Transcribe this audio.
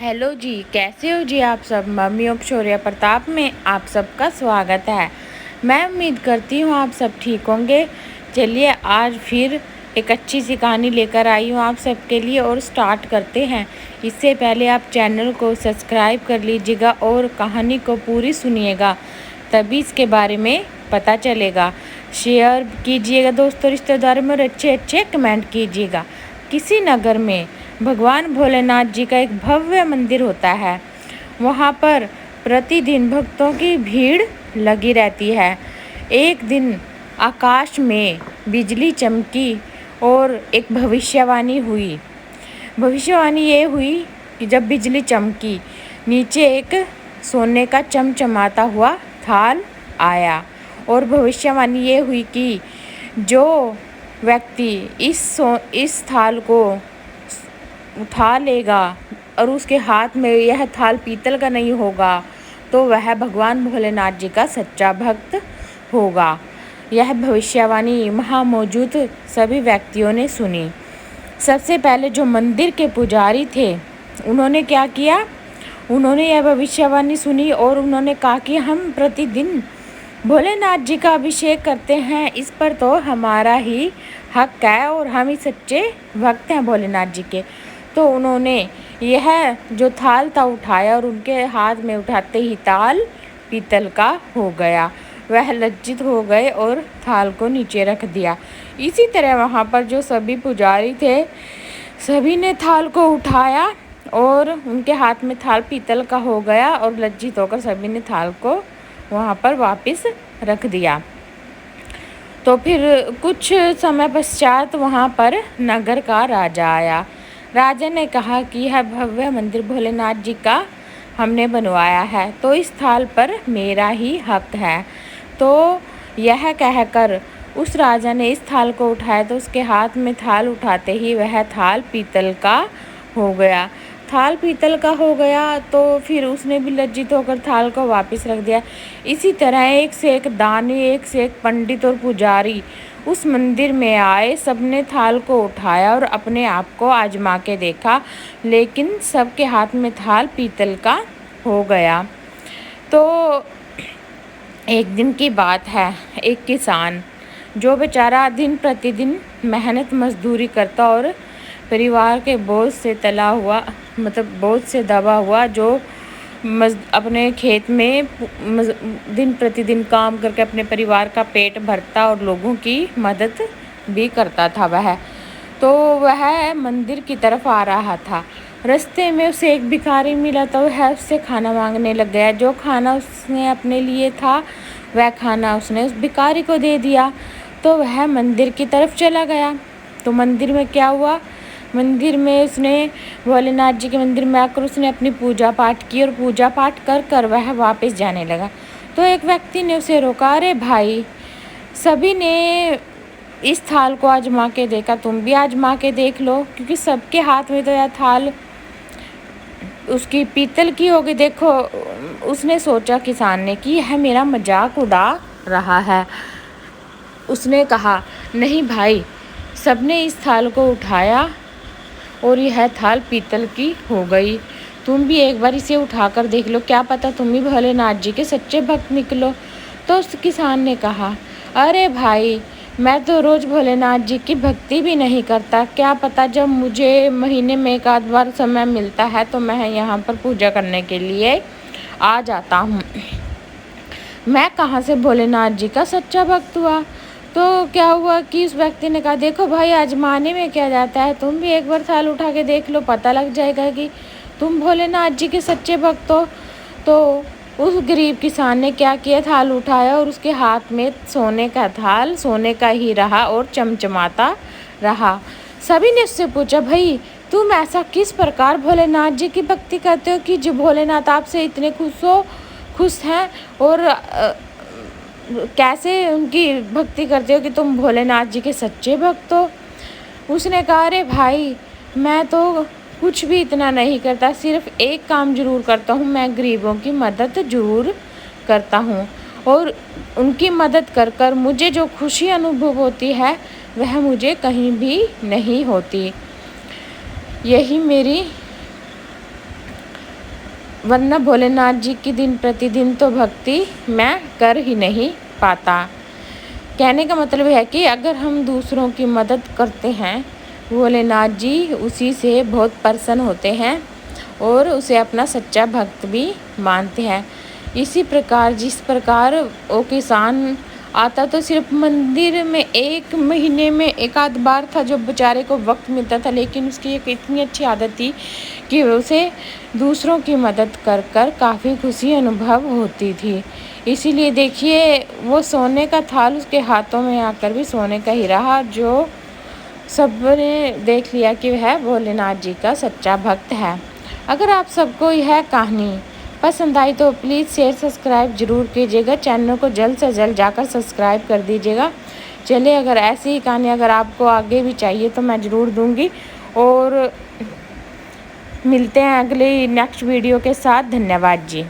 Hello जी, कैसे हो जी आप सब। मम्मी शौर्य प्रताप में आप सबका स्वागत है। मैं उम्मीद करती हूँ आप सब ठीक होंगे। चलिए आज फिर एक अच्छी सी कहानी लेकर आई हूँ आप सबके लिए और स्टार्ट करते हैं। इससे पहले आप चैनल को सब्सक्राइब कर लीजिएगा और कहानी को पूरी सुनिएगा, तभी इसके बारे में पता चलेगा। शेयर कीजिएगा दोस्तों रिश्तेदारों में और अच्छे अच्छे कमेंट कीजिएगा। किसी नगर में भगवान भोलेनाथ जी का एक भव्य मंदिर होता है। वहाँ पर प्रतिदिन भक्तों की भीड़ लगी रहती है। एक दिन आकाश में बिजली चमकी और एक भविष्यवाणी हुई। भविष्यवाणी ये हुई कि जब बिजली चमकी, नीचे एक सोने का चमचमाता हुआ थाल आया और भविष्यवाणी ये हुई कि जो व्यक्ति इस थाल को उठा लेगा और उसके हाथ में यह थाल पीतल का नहीं होगा तो वह भगवान भोलेनाथ जी का सच्चा भक्त होगा। यह भविष्यवाणी वहाँ मौजूद सभी व्यक्तियों ने सुनी। सबसे पहले जो मंदिर के पुजारी थे उन्होंने क्या किया, उन्होंने यह भविष्यवाणी सुनी और उन्होंने कहा कि हम प्रतिदिन भोलेनाथ जी का अभिषेक करते हैं, इस पर तो हमारा ही हक है और हम ही सच्चे भक्त हैं भोलेनाथ जी के। तो उन्होंने यह जो थाल था उठाया और उनके हाथ में उठाते ही थाल पीतल का हो गया। वह लज्जित हो गए और थाल को नीचे रख दिया। इसी तरह वहाँ पर जो सभी पुजारी थे सभी ने थाल को उठाया और उनके हाथ में थाल पीतल का हो गया और लज्जित होकर सभी ने थाल को वहाँ पर वापस रख दिया। तो फिर कुछ समय पश्चात वहाँ पर नगर का राजा आया। राजा ने कहा कि यह भव्य मंदिर भोलेनाथ जी का हमने बनवाया है, तो इस थाल पर मेरा ही हक है। तो यह कहकर उस राजा ने इस थाल को उठाया तो उसके हाथ में थाल उठाते ही वह थाल पीतल का हो गया। थाल पीतल का हो गया तो फिर उसने भी लज्जित होकर थाल को वापस रख दिया। इसी तरह एक से एक दानी, एक से एक पंडित और पुजारी उस मंदिर में आए। सबने थाल को उठाया और अपने आप को आजमा के देखा, लेकिन सबके हाथ में थाल पीतल का हो गया। तो एक दिन की बात है, एक किसान जो बेचारा दिन प्रतिदिन मेहनत मजदूरी करता और परिवार के बोझ से तला हुआ बोझ से दबा हुआ जो अपने खेत में दिन प्रतिदिन काम करके अपने परिवार का पेट भरता और लोगों की मदद भी करता था। वह मंदिर की तरफ आ रहा था। रास्ते में उसे एक भिखारी मिला तो वह उससे खाना मांगने लग गया। जो खाना उसने अपने लिए था वह खाना उसने उस भिखारी को दे दिया। तो वह मंदिर की तरफ चला गया। तो मंदिर में क्या हुआ, मंदिर में उसने भोलेनाथ जी के मंदिर में आकर उसने अपनी पूजा पाठ की और पूजा पाठ कर कर वह वापस जाने लगा। तो एक व्यक्ति ने उसे रोका, अरे भाई, सभी ने इस थाल को आजमा के देखा, तुम भी आजमा के देख लो, क्योंकि सबके हाथ में तो यह थाल उसकी पीतल की होगी। देखो, उसने सोचा किसान ने कि यह मेरा मजाक उड़ा रहा है। उसने कहा, नहीं भाई, सबने इस थाल को उठाया और यह थाल पीतल की हो गई। तुम भी एक बार इसे उठाकर देख लो, क्या पता तुम भी भोलेनाथ जी के सच्चे भक्त निकलो। तो उस किसान ने कहा, अरे भाई, मैं तो रोज़ भोलेनाथ जी की भक्ति भी नहीं करता, क्या पता जब मुझे महीने में एक आध बार समय मिलता है तो मैं यहाँ पर पूजा करने के लिए आ जाता हूँ। मैं कहाँ से भोलेनाथ जी का सच्चा भक्त हुआ। तो क्या हुआ कि उस व्यक्ति ने कहा, देखो भाई, आजमाने में क्या जाता है, तुम भी एक बार थाल उठा के देख लो, पता लग जाएगा कि तुम भोलेनाथ जी के सच्चे भक्त हो। तो उस गरीब किसान ने क्या किया, थाल उठाया और उसके हाथ में सोने का थाल सोने का ही रहा और चमचमाता रहा। सभी ने उससे पूछा, भाई, तुम ऐसा किस प्रकार भोलेनाथ जी की भक्ति करते हो कि जो भोलेनाथ आपसे इतने खुश हैं और कैसे उनकी भक्ति करते हो कि तुम भोलेनाथ जी के सच्चे भक्त हो। उसने कहा, अरे भाई, मैं तो कुछ भी इतना नहीं करता, सिर्फ एक काम जरूर करता हूँ, मैं गरीबों की मदद जरूर करता हूँ और उनकी मदद कर कर मुझे जो खुशी अनुभव होती है वह मुझे कहीं भी नहीं होती। यही मेरी वरना भोलेनाथ जी की दिन प्रतिदिन तो भक्ति मैं कर ही नहीं पाता। कहने का मतलब है कि अगर हम दूसरों की मदद करते हैं, भोलेनाथ जी उसी से बहुत प्रसन्न होते हैं और उसे अपना सच्चा भक्त भी मानते हैं। इसी प्रकार जिस प्रकार वो किसान आता तो सिर्फ मंदिर में 1 महीने में 1 आध बार था जो बेचारे को वक्त मिलता था, लेकिन उसकी एक इतनी अच्छी आदत थी कि उसे दूसरों की मदद कर कर काफ़ी खुशी अनुभव होती थी। इसीलिए देखिए वो सोने का थाल उसके हाथों में आकर भी सोने का ही रहा, जो सबने देख लिया कि वह भोलेनाथ जी का सच्चा भक्त है। अगर आप सबको यह कहानी पसंद आई तो प्लीज़ शेयर सब्सक्राइब ज़रूर कीजिएगा। चैनल को जल्द से जल्द जाकर सब्सक्राइब कर दीजिएगा। चलिए, अगर ऐसी ही कहानी अगर आपको आगे भी चाहिए तो मैं ज़रूर दूँगी। और मिलते हैं अगले नेक्स्ट वीडियो के साथ। धन्यवाद जी।